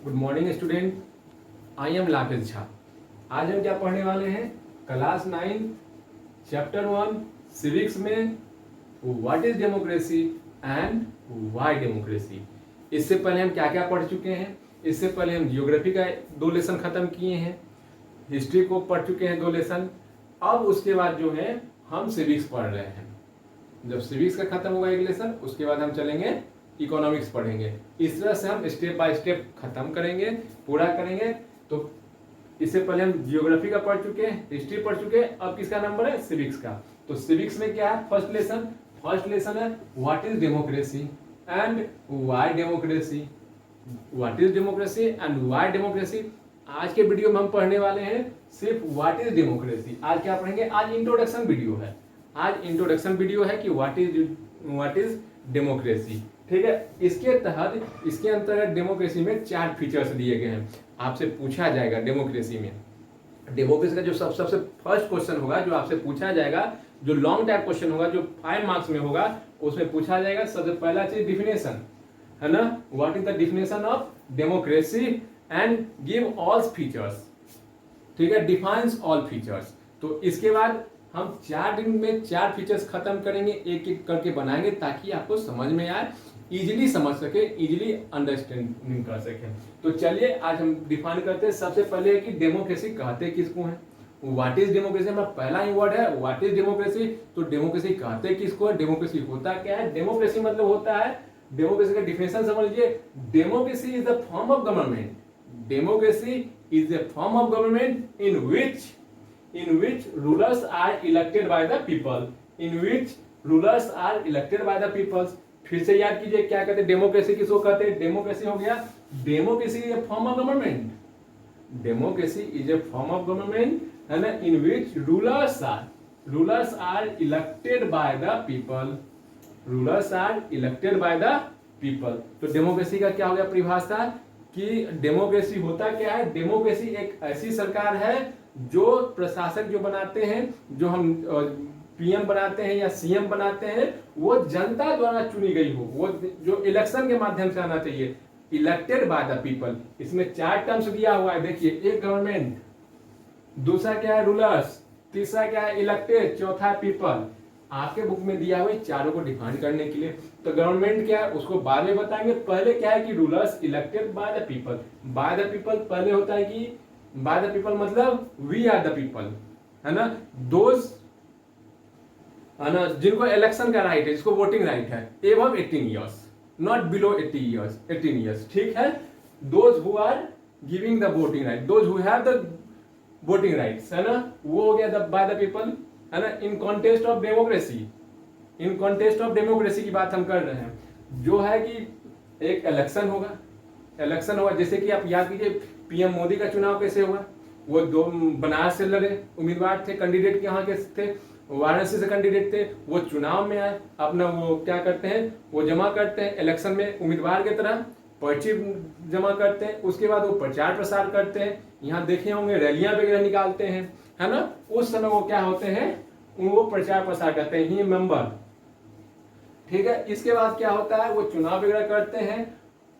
Good morning student, I am Lakesh Jha. आज हम क्या पढ़ने वाले हैं? क्लास 9 चैप्टर 1 सिविक्स में what is democracy and why democracy. इससे पहले हम क्या क्या पढ़ चुके हैं? इससे पहले हम जियोग्राफी का 2 लेसन खत्म किए हैं, हिस्ट्री को पढ़ चुके हैं 2 लेसन। अब उसके बाद जो है हम सिविक्स पढ़ रहे हैं। जब सिविक्स का खत्म होगा 1 लेसन, उसके बाद हम चलेंगे इकोनॉमिक्स पढ़ेंगे। इस तरह से हम स्टेप बाय स्टेप खत्म करेंगे, पूरा करेंगे। तो इससे पहले हम जियोग्राफी का पढ़ चुके हैं, हिस्ट्री पढ़ चुके हैं, अब किसका नंबर है? सिविक्स का। तो सिविक्स में क्या है? फर्स्ट लेसन है what is democracy and why democracy. What is democracy and why democracy. आज के वीडियो में हम पढ़ने वाले हैं सिर्फ व्हाट इज डेमोक्रेसी। आज क्या पढ़ेंगे? आज इंट्रोडक्शन वीडियो है। आज इंट्रोडक्शन वीडियो है कि व्हाट इज डेमोक्रेसी। ठीक है। इसके तहत, इसके अंतर्गत डेमोक्रेसी में 4 फीचर्स दिए गए हैं। आपसे पूछा जाएगा डेमोक्रेसी में, डेमोक्रेसी का जो सबसे फर्स्ट क्वेश्चन होगा जो आपसे पूछा जाएगा, जो लॉन्ग टाइप क्वेश्चन होगा, जो 5 मार्क्स में होगा, उसमें पूछा जाएगा सबसे पहला चीज डिफिनेशन है ना। What is the definition of democracy and give all features. ठीक है, डिफाइंस ऑल फीचर्स। तो इसके बाद हम 4 दिन में 4 फीचर्स खत्म करेंगे, एक एक करके बनाएंगे ताकि आपको समझ में आए, इजीली समझ सके, इजीली अंडरस्टैंडिंग कर सके। तो चलिए आज हम डिफाइन करते हैं। सबसे पहले कि डेमोक्रेसी कहते किसको है। व्हाट इज डेमोक्रेसी हमारा पहला ही वर्ड है, व्हाट इज डेमोक्रेसी। तो डेमोक्रेसी कहते किसको है, डेमोक्रेसी होता क्या है। डेमोक्रेसी मतलब होता है, डेमोक्रेसी का डिफिनेशन समझ लीजिए। Democracy is the form of government. Democracy is the form of government in which rulers are elected by the people, in which rulers are elected by the people। फिर से याद कीजिए क्या कहते हैं डेमोक्रेसी किसको कहते हैं। डेमोक्रेसी हो गया, democracy is a form of government. Democracy is a form of government है ना, in which rulers are elected by the people. Rulers are elected by the people. तो डेमोक्रेसी का क्या हो गया परिभाषा कि डेमोक्रेसी होता क्या है। डेमोक्रेसी एक ऐसी सरकार है जो प्रशासक जो बनाते हैं, जो हम पीएम बनाते हैं या सीएम बनाते हैं, वो जनता द्वारा चुनी गई हो, वो जो इलेक्शन के माध्यम से आना चाहिए, इलेक्टेड बाय द पीपल। इसमें 4 टर्म्स दिया हुआ है, देखिए। एक गवर्नमेंट, दूसरा क्या है रूलर्स, तीसरा क्या है इलेक्टेड, चौथा है पीपल। आपके बुक में दिया हुआ है चारों को डिफाइन करने के लिए। तो गवर्नमेंट क्या है उसको बाद में बताएंगे। पहले क्या है कि rulers elected by the people. Bye the people पहले होता है कि बाय द पीपल मतलब वी आर द पीपल, है ना। दोज है ना जिनको इलेक्शन का राइट है, जिसको वोटिंग राइट है, above 18 years, not below 18 years. ठीक है। Those who are giving the voting right, those who have the voting rights, है ना, वो हो गया बाय द पीपल, है ना। In contest of democracy, in contest of democracy की बात हम कर रहे हैं। जो है कि एक इलेक्शन होगा, जैसे कि आप याद कीजिए पीएम मोदी का चुनाव कैसे हुआ। वो 2 बनारस से लड़े उम्मीदवार थे, कैंडिडेट यहाँ के थे, वाराणसी से कैंडिडेट थे। वो चुनाव में आए, अपना वो क्या करते हैं, वो जमा करते हैं इलेक्शन में उम्मीदवार की तरह, पर्ची जमा करते हैं। उसके बाद वो प्रचार प्रसार करते हैं। यहाँ देखे होंगे रैलियां वगैरह निकालते हैं, है ना। उस समय वो क्या होते हैं, वो प्रचार प्रसार करते हैं, ही मेंबर। ठीक है। इसके बाद क्या होता है, वो चुनाव वगैरह करते हैं।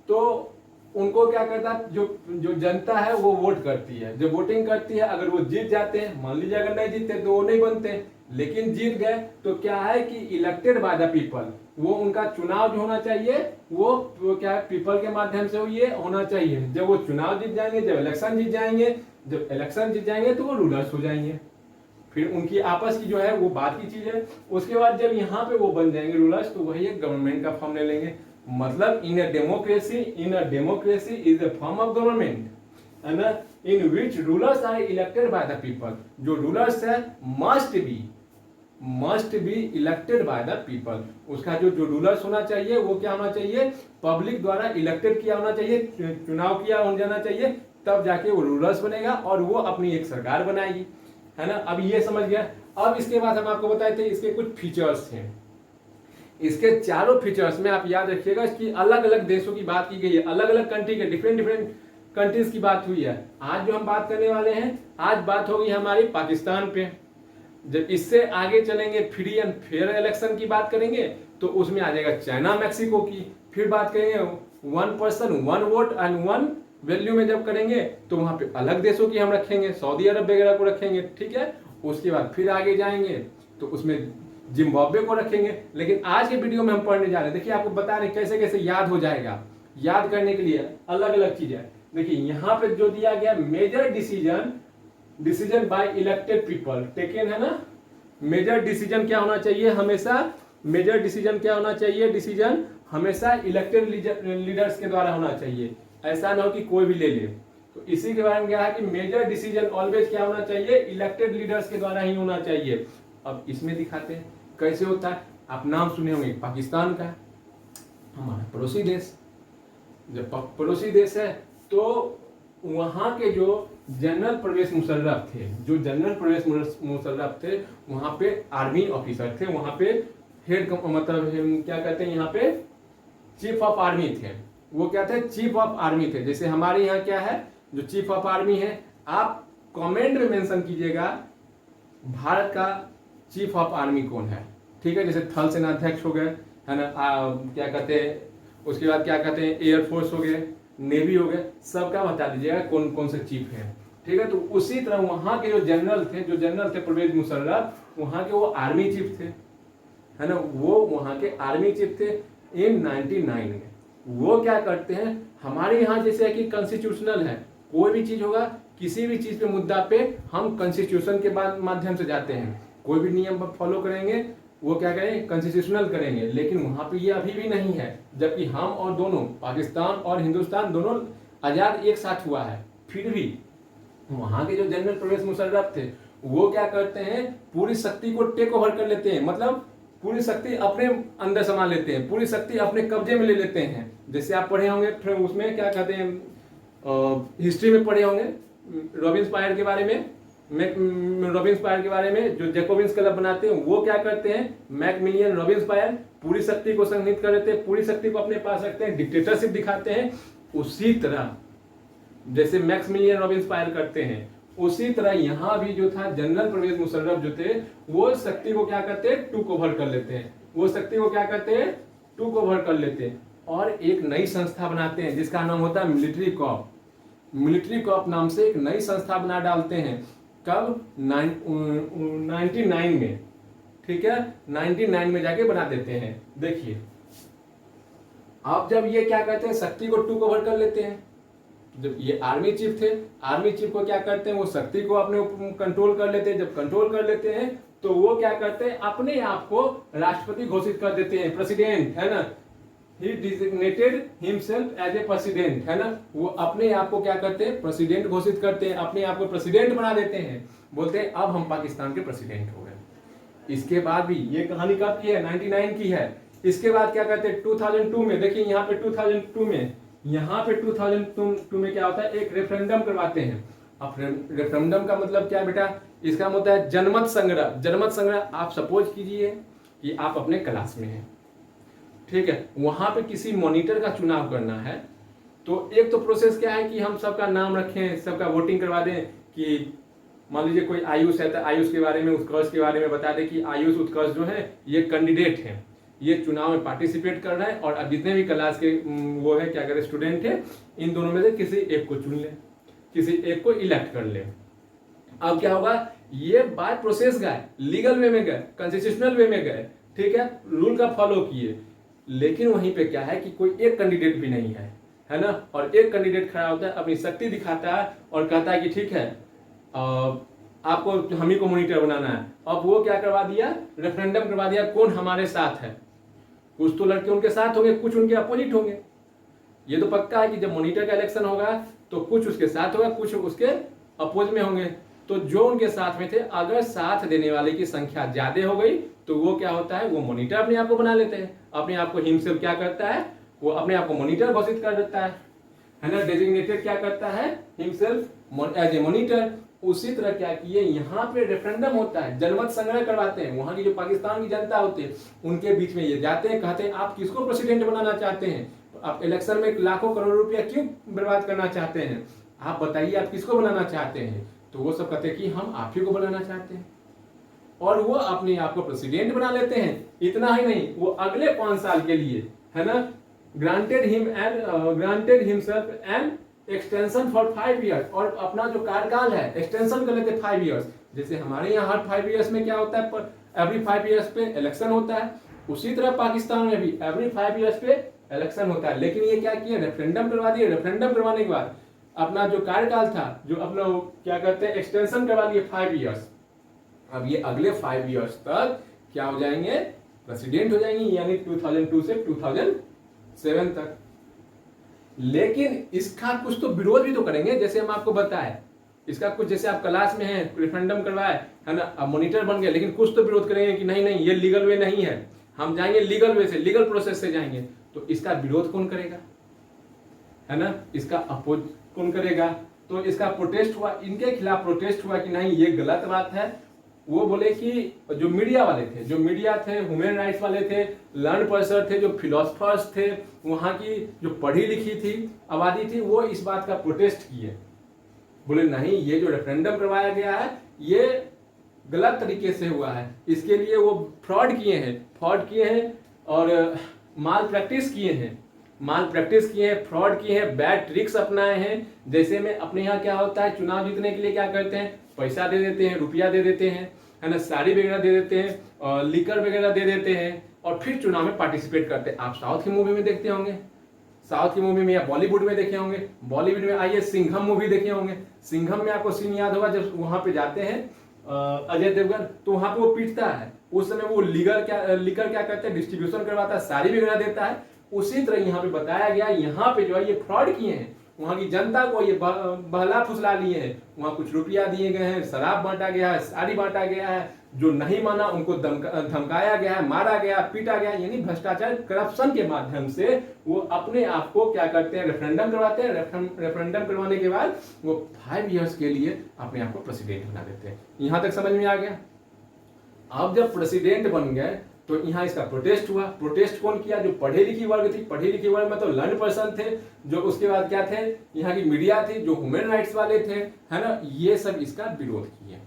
तो उनको क्या करता है, जो जनता है वो वोट करती है। जब वोटिंग करती है, अगर वो जीत जाते हैं, मान लीजिए अगर नहीं जीतते तो वो नहीं बनते, लेकिन जीत गए तो क्या है कि इलेक्टेड बाय द पीपल। वो उनका चुनाव जो होना चाहिए वो क्या है, पीपल के माध्यम से ये होना चाहिए। जब वो चुनाव जीत जाएंगे, जब इलेक्शन जीत जाएंगे तो वो रूलर्स हो जाएंगे। फिर उनकी आपस की जो है वो बात की चीज है। उसके बाद जब यहाँ पे वो बन जाएंगे रूलर्स, तो वही एक गवर्नमेंट का फॉर्म ले लेंगे। मतलब in a democracy is a form of government, है ना, in which rulers are elected by the people. जो रूलर्स है must be elected by the people. उसका जो रूलर्स होना चाहिए वो क्या होना चाहिए, पब्लिक द्वारा इलेक्टेड किया होना चाहिए, चुनाव किया हो जाना चाहिए, तब जाके वो रूलर्स बनेगा और वो अपनी एक सरकार बनाएगी, है ना। अब ये समझ गया। अब इसके बाद हम आपको बताए थे इसके कुछ फीचर्स हैं। इसके चारों फीचर्स में आप याद रखिएगा, इसकी अलग अलग देशों की बात की गई है, अलग अलग कंट्री के डिफरेंट कंट्रीज की बात हुई है। आज जो हम बात करने वाले हैं, आज बात होगी हमारी पाकिस्तान पे। जब इससे आगे चलेंगे फ्री एंड फेयर इलेक्शन की बात करेंगे, तो उसमें आ जाएगा चाइना मैक्सिको की। फिर बात करेंगे 1 पर्सन 1 वोट एंड 1 वैल्यू में जब करेंगे तो वहां पे अलग देशों की हम रखेंगे, सऊदी अरब वगैरह को रखेंगे, ठीक है। उसके बाद फिर आगे जाएंगे तो उसमें जिम्बाब्वे को रखेंगे। लेकिन आज के वीडियो में हम पढ़ने जा रहे हैं, देखिए आपको बता रहे हैं कैसे कैसे याद हो जाएगा। याद करने के लिए अलग अलग चीजें, देखिए यहाँ पे जो दिया गया major decision by elected people taken, है ना। मेजर डिसीजन क्या होना चाहिए हमेशा, मेजर डिसीजन क्या होना चाहिए, डिसीजन हमेशा इलेक्टेड लीडर्स के द्वारा होना चाहिए, ऐसा ना हो कि कोई भी ले ले। तो इसी के बारे में क्या है कि मेजर डिसीजन ऑलवेज क्या होना चाहिए, इलेक्टेड लीडर्स के द्वारा ही होना चाहिए। अब इसमें दिखाते हैं कैसे होता है। आप नाम सुने होंगे पाकिस्तान का, हमारा पड़ोसी देश, जब पड़ोसी देश है तो वहां के जो जनरल परवेज मुशर्रफ थे, जो जनरल परवेज मुशर्रफ थे वहां पे आर्मी ऑफिसर थे, वहां पे हेड मतलब क्या कहते हैं यहाँ पे चीफ ऑफ आर्मी थे। वो क्या थे, चीफ ऑफ आर्मी थे। जैसे हमारे यहाँ क्या है, जो चीफ ऑफ आर्मी है, आप कमेंट में मेंशन कीजिएगा भारत का चीफ ऑफ आर्मी कौन है, ठीक है। जैसे थल सेनाध्यक्ष हो गए, है ना, क्या कहते हैं, उसके बाद क्या कहते हैं एयरफोर्स हो गए, नेवी हो गए, सबका बता दीजिएगा कौन कौन से चीफ है, ठीक है। तो उसी तरह वहां के जो जनरल थे परवेज मुशर्रफ, वहां के वो आर्मी चीफ थे, है ना, वो वहां के आर्मी चीफ थे इन 99 में। वो क्या करते हैं, हमारे यहाँ जैसे है कि कॉन्स्टिट्यूशनल है, कोई भी चीज होगा, किसी भी चीज पे मुद्दा पे हम कॉन्स्टिट्यूशन के माध्यम से जाते हैं, कोई भी नियम फॉलो करेंगे, वो क्या करेंगे, कॉन्स्टिट्यूशनल करेंगे। लेकिन वहां पे ये अभी भी नहीं है, जबकि हम और दोनों पाकिस्तान और हिंदुस्तान दोनों आजाद एक साथ हुआ है। फिर भी वहां के जो जनरल परवेज मुशर्रफ थे वो क्या करते हैं, पूरी शक्ति को टेक ओवर कर लेते हैं, मतलब पूरी शक्ति अपने अंदर समा लेते हैं, पूरी शक्ति अपने कब्जे में ले लेते हैं। जैसे आप पढ़े होंगे फिर उसमें क्या कहते हैं, हिस्ट्री में पढ़े होंगे रॉबिन्सपायर के बारे में, रॉबिन्सपायर के बारे में, जो जैकोबिन्स क्लब बनाते हैं, वो क्या करते हैं, मैक्मिलियन रॉबिन्सपायर पूरी शक्ति को संगठित कर लेते हैं, पूरी शक्ति को अपने पास रखते हैं, डिक्टेटरशिप दिखाते हैं। उसी तरह जैसे मैक्सिमिलियन रॉबिन्सपायर करते हैं, उसी तरह यहाँ भी जो था जनरल परवेज मुशर्रफ जो थे, वो शक्ति को क्या करते हैं, टूक ओवर कर लेते हैं, वो शक्ति को क्या करते हैं, टूक ओवर कर लेते हैं और एक नई संस्था बनाते हैं जिसका नाम होता है मिलिट्री कॉप। मिलिट्री कॉप नाम से एक नई संस्था बना डालते हैं, कब, 99 में, ठीक है, 99 में जाके बना देते हैं। देखिए आप जब ये क्या कहते हैं, शक्ति को टूक ओवर कर लेते हैं, जब ये आर्मी चीफ थे, आर्मी चीफ को क्या करते हैं, वो शक्ति को अपने कंट्रोल कर लेते हैं। जब कंट्रोल कर लेते हैं तो वो क्या करते हैं, अपने आप को राष्ट्रपति घोषित कर देते हैं, प्रेसिडेंट, है ना, he designated himself as a president, है ना, वो अपने आप को क्या करते हैं, प्रेसिडेंट घोषित करते हैं, अपने आप को प्रेसिडेंट बना देते हैं, बोलते हैं अब हम पाकिस्तान के प्रेसिडेंट हो गए। इसके बाद भी ये कहानी कब की है, 99 की है। इसके बाद क्या कहते हैं, 2002 में, देखिए यहाँ पे 2002 में, यहाँ पे 2002 में क्या होता है, एक रेफरेंडम करवाते हैं। अब रेफरेंडम का मतलब क्या है बेटा, इसका मतलब है जनमत संग्रह। जनमत संग्रह आप सपोज कीजिए कि आप अपने क्लास में हैं, ठीक है, वहां पे किसी मॉनिटर का चुनाव करना है। तो एक तो प्रोसेस क्या है कि हम सबका नाम रखें, सबका वोटिंग करवा दें, कि मान लीजिए कोई आयुष है तो आयुष के बारे में, उत्कर्ष के बारे में बता दें कि आयुष उत्कर्ष जो है ये कैंडिडेट है, ये चुनाव में पार्टिसिपेट कर रहा है, और अब जितने भी क्लास के वो है क्या करें, स्टूडेंट है, इन दोनों में से किसी एक को चुन ले, किसी एक को इलेक्ट कर ले। अब क्या होगा, ये बाय प्रोसेस गए, लीगल वे में गए, कॉन्स्टिट्यूशनल वे में गए, ठीक है, रूल का फॉलो किए। लेकिन वहीं पे क्या है कि कोई एक कैंडिडेट भी नहीं है ना, और एक कैंडिडेट खड़ा होता है, अपनी शक्ति दिखाता है और कहता है कि ठीक है आपको हम ही को मॉनिटर बनाना है। अब वो क्या करवा दिया, रेफरेंडम करवा दिया, कौन हमारे साथ है। कुछ तो लड़के उनके साथ होंगे, कुछ उनके अपोजिट होंगे। ये तो पक्का है कि जब मॉनिटर का इलेक्शन होगा तो कुछ उसके साथ होगा, कुछ उसके अपोज में होंगे। तो जो उनके साथ में थे, अगर साथ देने वाले की संख्या ज्यादा हो गई तो वो क्या होता है, वो मॉनिटर अपने आप को बना लेते हैं, अपने आप को हिमसेल्फ क्या करता है, वो अपने आप को मॉनिटर घोषित कर देता है ना, डेजिग्नेटेड क्या करता है, हिमसेल्फ एज ए मॉनिटर। उसी तरह क्या किए, यहाँ पे रेफरेंडम होता है, जनमत संग्रह करवाते हैं, वहां की जो पाकिस्तान की जनता होती है उनके बीच में ये जाते हैं, कहते हैं आप किसको प्रेसिडेंट बनाना चाहते हैं, आप इलेक्शन में लाखों करोड़ रुपया क्यों बर्बाद करना चाहते हैं, आप बताइए आप किसको बनाना चाहते हैं। तो वो सब कहते हैं कि हम आप ही को बनाना चाहते हैं, और वो अपने आप को प्रेसिडेंट बना लेते हैं। इतना ही नहीं, वो अगले 5 साल के लिए, है ना, granted himself and extension for 5 years, और अपना जो कार्यकाल है एक्सटेंशन कर लेते 5 ईयर्स। जैसे हमारे यहाँ हर 5 ईयर्स में क्या होता है, एवरी 5 ईयर्स पे इलेक्शन होता है, उसी तरह पाकिस्तान में भी एवरी 5 ईयर्स पे इलेक्शन होता है। लेकिन ये क्या किया, रेफरेंडम करवा दिए। रेफरेंडम करवाने के बाद अपना जो कार्यकाल था, जो अपना क्या कहते हैं एक्सटेंशन करवा दिए 5 ईयर्स। अब ये अगले 5 ईयर्स तक क्या हो जाएंगे, प्रेसिडेंट हो जाएंगे, यानी 2002 से 2007 तक। लेकिन इसका कुछ तो विरोध भी तो करेंगे, जैसे हम आपको बताए इसका कुछ, जैसे आप क्लास में हैं, रेफरेंडम करवाए है ना, अब मॉनिटर बन गए, लेकिन कुछ तो विरोध करेंगे कि नहीं नहीं ये लीगल वे नहीं है, हम जाएंगे लीगल वे से, लीगल प्रोसेस से जाएंगे। तो इसका विरोध कौन करेगा, है ना, इसका अपोज कौन करेगा। तो इसका प्रोटेस्ट हुआ, इनके खिलाफ प्रोटेस्ट हुआ कि नहीं ये गलत बात है। वो बोले कि जो मीडिया वाले थे, जो मीडिया थे, ह्यूमन राइट्स वाले थे, लर्न पर्सन थे, जो फिलोसफर्स थे, वहां की जो पढ़ी लिखी थी आबादी थी, वो इस बात का प्रोटेस्ट किए। बोले नहीं ये जो रेफरेंडम करवाया गया है ये गलत तरीके से हुआ है, इसके लिए वो फ्रॉड किए हैं और माल प्रैक्टिस किए हैं, फ्रॉड किए हैं, बैड ट्रिक्स अपनाए हैं। जैसे में अपने यहाँ क्या होता है, चुनाव जीतने के लिए क्या करते हैं, पैसा दे देते हैं, रुपया दे देते हैं, है ना, साड़ी वगैरह दे देते हैं और लिकर वगैरह दे देते हैं, और फिर चुनाव में पार्टिसिपेट करते हैं। आप साउथ की मूवी में देखते होंगे, साउथ की मूवी में या बॉलीवुड में देखे होंगे, बॉलीवुड में आइए सिंघम मूवी देखे होंगे। सिंघम में आपको सीन याद होगा, जब वहां पे जाते हैं अजय देवगन, तो वहां पे वो पीटता है, उस समय वो लिकर क्या करते हैं, डिस्ट्रीब्यूशन करवाता है, साड़ी वगैरह देता है। उसी तरह यहाँ पे बताया गया, यहाँ पे जो है ये फ्रॉड किए हैं, वहां की जनता को ये बहला फुसला लिए हैं, वहां कुछ रुपया दिए गए हैं, शराब बांटा गया है, साड़ी बांटा गया है, जो नहीं माना उनको धमकाया गया है, मारा गया, पीटा गया, यानी भ्रष्टाचार करप्शन के माध्यम से वो अपने आप को क्या करते हैं, रेफरेंडम करवाते हैं। रेफरेंडम करवाने के बाद वो 5 ईयर्स के लिए अपने आप को प्रेसिडेंट बना देते हैं। यहां तक समझ में आ गया। अब जब प्रेसिडेंट बन गए तो यहाँ इसका प्रोटेस्ट हुआ। प्रोटेस्ट कौन किया, जो पढ़े लिखी वर्ग थी, पढ़े लिखी वर्ग मतलब लर्न पर्सन थे, जो उसके बाद क्या थे, यहाँ की मीडिया थी, जो ह्यूमन राइट्स वाले थे, है ना, ये सब इसका विरोध किए,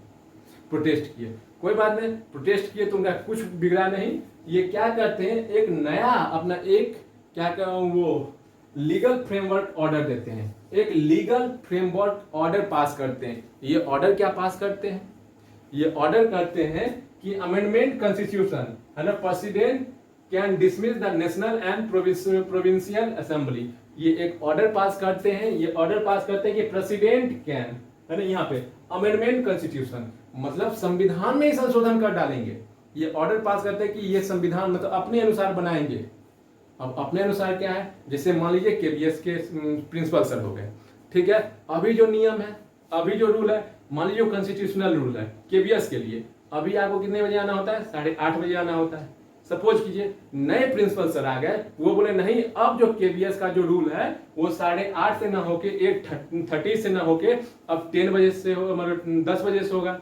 प्रोटेस्ट किए। कोई बात नहीं, प्रोटेस्ट किए तो उनका कुछ बिगड़ा नहीं। ये क्या करते हैं, एक नया अपना एक क्या कहूँ वो लीगल फ्रेमवर्क ऑर्डर देते हैं, एक लीगल फ्रेमवर्क ऑर्डर पास करते हैं। ये ऑर्डर क्या पास करते हैं, ये ऑर्डर करते हैं कि अमेंडमेंट कॉन्स्टिट्यूशन, है ना, president can dismiss the national and provincial assembly. ये एक ऑर्डर पास करते हैं, ये ऑर्डर पास करते हैं कि प्रेसिडेंट कैन, है ना, यहाँ पे अमेंडमेंट कॉन्स्टिट्यूशन मतलब संविधान में ही संशोधन कर डालेंगे। ये ऑर्डर पास करते हैं कि ये संविधान मतलब अपने अनुसार बनाएंगे। अब अपने अनुसार क्या है, जैसे मान लीजिए केबीएस के प्रिंसिपल सर हो गए, ठीक है, अभी जो नियम है, अभी जो रूल है, मान लीजिए कॉन्स्टिट्यूशनल रूल है केबीएस के लिए, अभी आपको कितने बजे आना होता है, 8:30 बजे आना होता है। सपोज कीजिए नए प्रिंसिपल सर आ गए, वो बोले नहीं अब जो केबीएस का जो रूल है वो 8:30 से ना होके 8:30 से ना होके अब 10 बजे से हो, मतलब 10 बजे से होगा,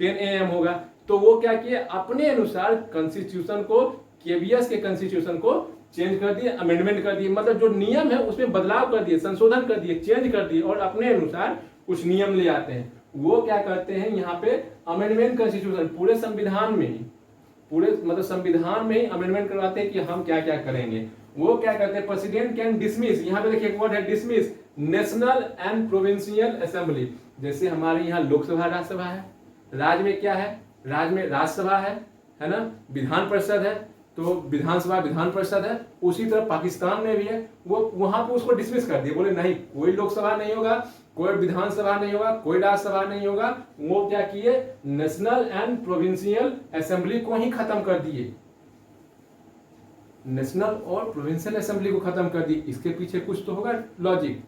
10 AM होगा। तो वो क्या किए, अपने अनुसार कॉन्स्टिट्यूशन को, केबीएस के कॉन्स्टिट्यूशन को चेंज कर दिए, अमेंडमेंट कर दिए, मतलब जो नियम है उसमें बदलाव कर दिए, संशोधन कर दिए, चेंज कर दिए, और अपने अनुसार कुछ नियम ले आते हैं। वो क्या करते हैं, यहाँ पे अमेंडमेंट कॉन्स्टिट्यूशन पूरे संविधान में ही, पूरे मतलब संविधान में ही अमेंडमेंट करवाते हैं कि हम क्या क्या करेंगे। वो क्या करते हैं, प्रेसिडेंट कैन डिसमिस, यहाँ पे देखिए एक वर्ड है dismiss, national and provincial assembly. जैसे हमारे यहाँ लोकसभा राज्यसभा है, राज्य में क्या है, राज्य में राज्यसभा है ना, विधान परिषद है, तो विधानसभा विधान परिषद है, उसी तरह पाकिस्तान में भी है। वो वहां पे उसको डिसमिस कर दिए, बोले नहीं कोई लोकसभा नहीं होगा, कोई विधानसभा नहीं होगा, कोई राज्यसभा नहीं होगा। वो क्या किए, नेशनल एंड प्रोविंशियल असेंबली को ही खत्म कर दिए, नेशनल और प्रोविंशियल असेंबली को खत्म कर दिए। इसके पीछे कुछ तो होगा लॉजिक।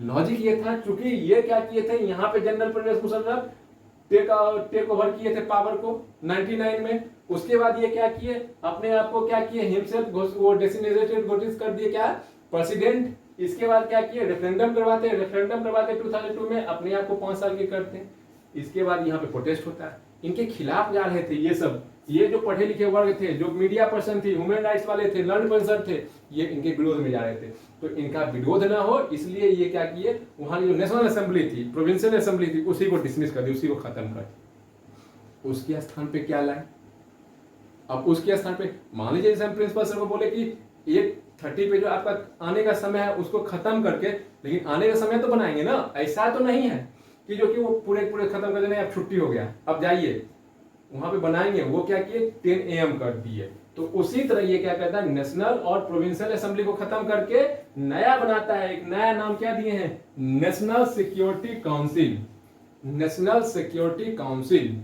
लॉजिक ये था, चूंकि ये क्या किए थे, यहाँ पे general Parvez Musharraf take over किए थे पावर को 99 में। उसके बाद ये क्या किए, अपने आप को क्या किए, हिमसेल्फ वो डेसिग्नेटेड घोषित कर दिए क्या, प्रेसिडेंट। इसके बाद क्या किए, रेफरेंडम करवाते 2002 में, अपने आप को 5 साल के करते हैं। इसके बाद यहाँ पे प्रोटेस्ट होता है, इनके खिलाफ जा रहे थे ये सब, ये जो पढ़े लिखे वर्ग थे, जो मीडिया पर्सन थे, ह्यूमन राइट्स वाले थे, लर्न पर्सन थे, ये इनके विरोध में जा रहे थे। तो इनका विरोध ना हो इसलिए ये क्या किए, वहां की जो नेशनल असेंबली थी, प्रोविंशियल असेंबली थी, उसी को डिसमिस कर दी, उसी को खत्म कर दी। उसके स्थान पे क्या लाए, अब उसके स्थान पे मान लीजिए जैसे हम प्रिंसिपल सर को बोले कि एक 30 पे जो आपका आने का समय है उसको खत्म करके, लेकिन आने का समय तो बनाएंगे ना, ऐसा तो नहीं है कि जो कि वो पूरे पूरे खत्म कर देने, अब छुट्टी हो गया अब जाइए, वहां पे बनाएंगे। वो क्या किए 10 AM कर दिए। तो उसी तरह ये क्या करता है, नेशनल और प्रोविंशियल असेंबली को खत्म करके नया बनाता है। एक नया नाम क्या दिए हैं, national security council. National security council,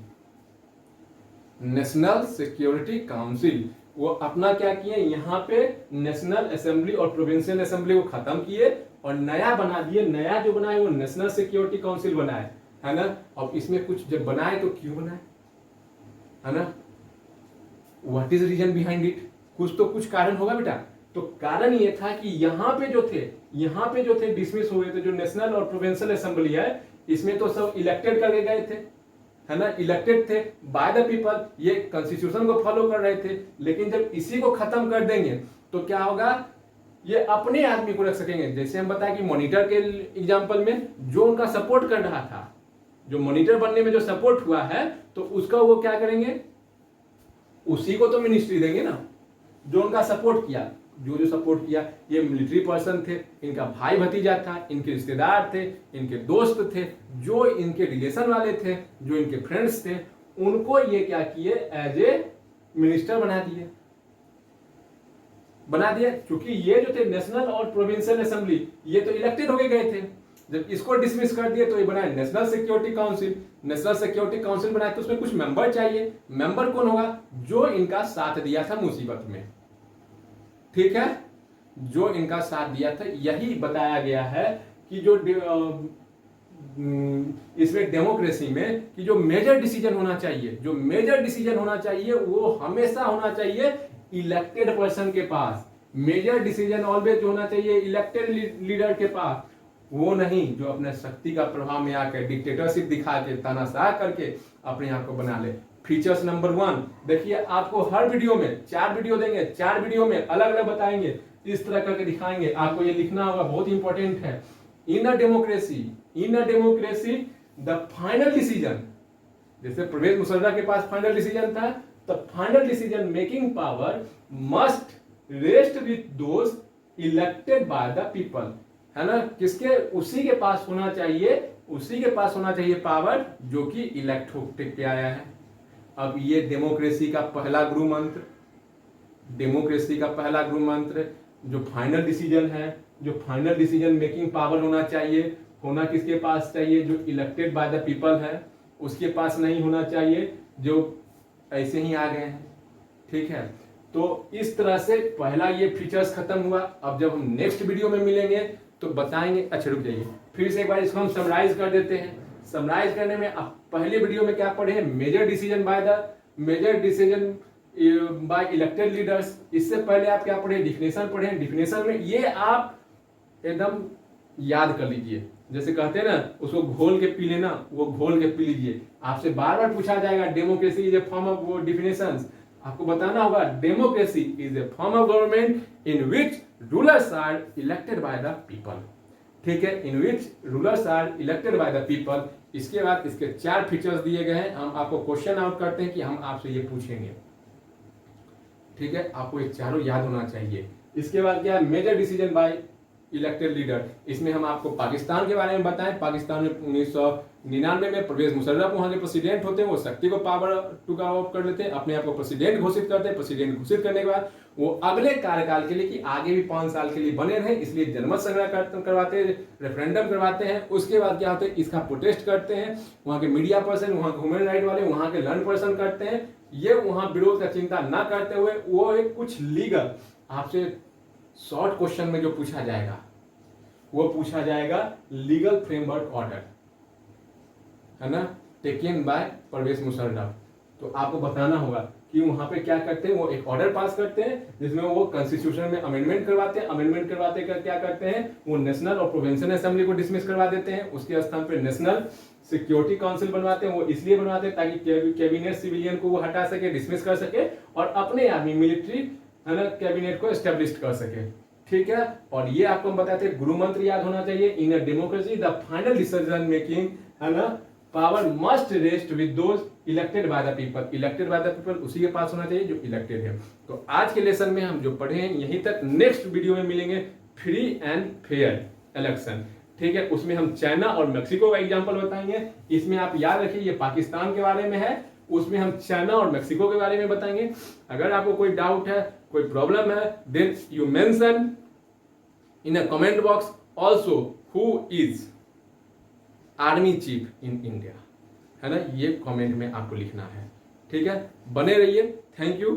national security council. वो अपना क्या किए, यहाँ पे नेशनल असेंबली और प्रोविंशियल असेंबली को खत्म किए और नया बना दिए। नया जो बनाए वो नेशनल सिक्योरिटी काउंसिल बनाए, है ना। अब इसमें कुछ जब बनाए तो क्यों बनाए, है ना, what is reason behind it, कुछ तो कुछ कारण होगा बेटा। तो कारण ये था कि यहाँ पे जो थे डिसमिस हुए थे, जो नेशनल और प्रोविंशियल असेंबली है, इसमें तो सब इलेक्टेड करके गए थे, है ना, इलेक्टेड थे बाय द पीपल, ये कॉन्स्टिट्यूशन को फॉलो कर रहे थे। लेकिन जब इसी को खत्म कर देंगे तो क्या होगा, ये अपने आदमी को रख सकेंगे। जैसे हम बताएं कि मॉनिटर के एग्जांपल में जो उनका सपोर्ट कर रहा था, जो मॉनिटर बनने में जो सपोर्ट हुआ है, तो उसका वो क्या करेंगे, उसी को तो मिनिस्ट्री देंगे ना, जो उनका सपोर्ट किया। जो सपोर्ट किया, ये मिलिट्री पर्सन थे, इनका भाई भतीजा था, इनके रिश्तेदार थे, इनके दोस्त थे, जो इनके रिलेशन वाले थे, जो इनके फ्रेंड्स थे, उनको ये क्या किए, एज ए मिनिस्टर बना दिए। क्योंकि ये जो थे नेशनल और प्रोविंशियल असेंबली, ये तो इलेक्टेड होके गए थे। जब इसको डिसमिस कर दिए तो ये बनाया national security council. National security council बनाया तो उसमें कुछ मेंबर चाहिए। मेंबर कौन होगा, जो इनका साथ दिया था मुसीबत में, ठीक है, जो इनका साथ दिया था। यही बताया गया है कि जो इसमें डेमोक्रेसी में कि जो मेजर डिसीजन होना चाहिए, वो हमेशा होना चाहिए इलेक्टेड पर्सन के पास। मेजर डिसीजन ऑलवेज होना चाहिए इलेक्टेड लीडर के पास, वो नहीं जो अपने शक्ति का प्रभाव में आकर डिक्टेटरशिप दिखा के, तानाशाह करके अपने आप को बना ले। फीचर्स नंबर 1 देखिए, आपको हर वीडियो में 4 वीडियो देंगे, 4 वीडियो में अलग अलग बताएंगे, इस तरह करके दिखाएंगे। आपको ये लिखना होगा, बहुत इंपॉर्टेंट है। In a democracy the final decision, जैसे परवेज मुशर्रफ के पास फाइनल डिसीजन था, the final decision making power must rest with those elected by the people, है ना। किसके, उसी के पास होना चाहिए पावर जो कि इलेक्ट होके आया है। अब ये डेमोक्रेसी का पहला गुरु मंत्र जो फाइनल डिसीजन है, जो फाइनल डिसीजन मेकिंग पावर होना किसके पास चाहिए, जो इलेक्टेड बाय द पीपल है, उसके पास नहीं होना चाहिए, जो ऐसे ही आ गए हैं, ठीक है। तो इस तरह से पहला ये फीचर्स खत्म हुआ। अब जब हम नेक्स्ट वीडियो में मिलेंगे तो बताएंगे। अच्छा रुक जाइए, फिर से एक बार इसको हम समराइज कर देते हैं। समराइज करने में आप पहले वीडियो में क्या पढ़े हैं, major decision by elected leaders. इससे पहले आप क्या पढ़े, डिफिनेशन पढ़े। डिफिनेशन में ये आप एकदम याद कर लीजिए, जैसे कहते हैं ना, उसको घोल के पी लेना, वो घोल के पी लीजिए। आपसे बार बार पूछा जाएगा democracy is a form of, वो डिफिनेशंस आपको बताना होगा। Democracy is a form of government in which rulers are elected by the people, ठीक है, in which rulers are elected by the people. इसके बाद इसके 4 फीचर्स दिए गए हैं। हम आपको क्वेश्चन आउट करते हैं कि हम आपसे ये पूछेंगे, ठीक है, आपको ये चारों याद होना चाहिए। इसके बाद क्या है, major decision by elected leader. इसमें हम आपको पाकिस्तान के बारे में बताएं। पाकिस्तान में 1999 में परवेज मुशर्रफ वहां के प्रेसिडेंट होते हैं। वो शक्ति को पावर टू का ऑफ कर लेते हैं, अपने आप को प्रेसिडेंट घोषित करते हैं। प्रेसिडेंट घोषित करने के बाद वो अगले कार्यकाल के लिए, कि आगे भी 5 साल के लिए बने रहे, इसलिए जनमत संग्रह करवाते हैं, रेफरेंडम करवाते हैं। उसके बाद क्या होता है, इसका प्रोटेस्ट करते हैं। वहां के मीडिया पर्सन, वहां के ह्यूमन राइट वाले, वहां के लर्न पर्सन करते हैं। ये वहां विरोध का चिंता न करते हुए वो एक कुछ लीगल, आपसे शॉर्ट क्वेश्चन में जो पूछा जाएगा वो पूछा जाएगा लीगल फ्रेमवर्क ऑर्डर, है ना, टेकन बाय परवेज मुशर्रफ। तो आपको बताना होगा कि वहां पे क्या करते हैं, वो एक ऑर्डर पास करते हैं जिसमें वो कॉन्स्टिट्यूशन में अमेंडमेंट करवाते हैं। अमेंडमेंट करवाते कर क्या करते हैं, वो नेशनल और प्रोविंशियल असेंबली को डिसमिस करवा देते हैं। उसके स्थान पे नेशनल सिक्योरिटी काउंसिल बनवाते हैं। वो इसलिए बनवाते हैं ताकि कैबिनेट सिविलियन को वो हटा सके, डिसमिस कर सके, और अपने आदमी मिलिट्री, है ना, कैबिनेट को एस्टेब्लिश कर सके, ठीक है। और ये आपको हम बताते हैं गुरु मंत्र याद होना चाहिए। In a democracy the final decision making, है ना, power must rest with those elected by the people. Elected by the people उसी के पास होना चाहिए जो इलेक्टेड है। तो आज के लेसन में हम जो पढ़े हैं यहीं तक। नेक्स्ट वीडियो में मिलेंगे फ्री एंड फेयर इलेक्शन, ठीक है। उसमें हम चाइना और मेक्सिको का एग्जांपल बताएंगे। इसमें आप याद रखिए ये पाकिस्तान के बारे में है, उसमें हम चाइना और मेक्सिको के बारे में बताएंगे। अगर आपको कोई डाउट है, कोई प्रॉब्लम है, then you mention in a comment box also who is army chief in India, है ना। ये कमेंट में आपको लिखना है, ठीक है। बने रहिए। Thank you.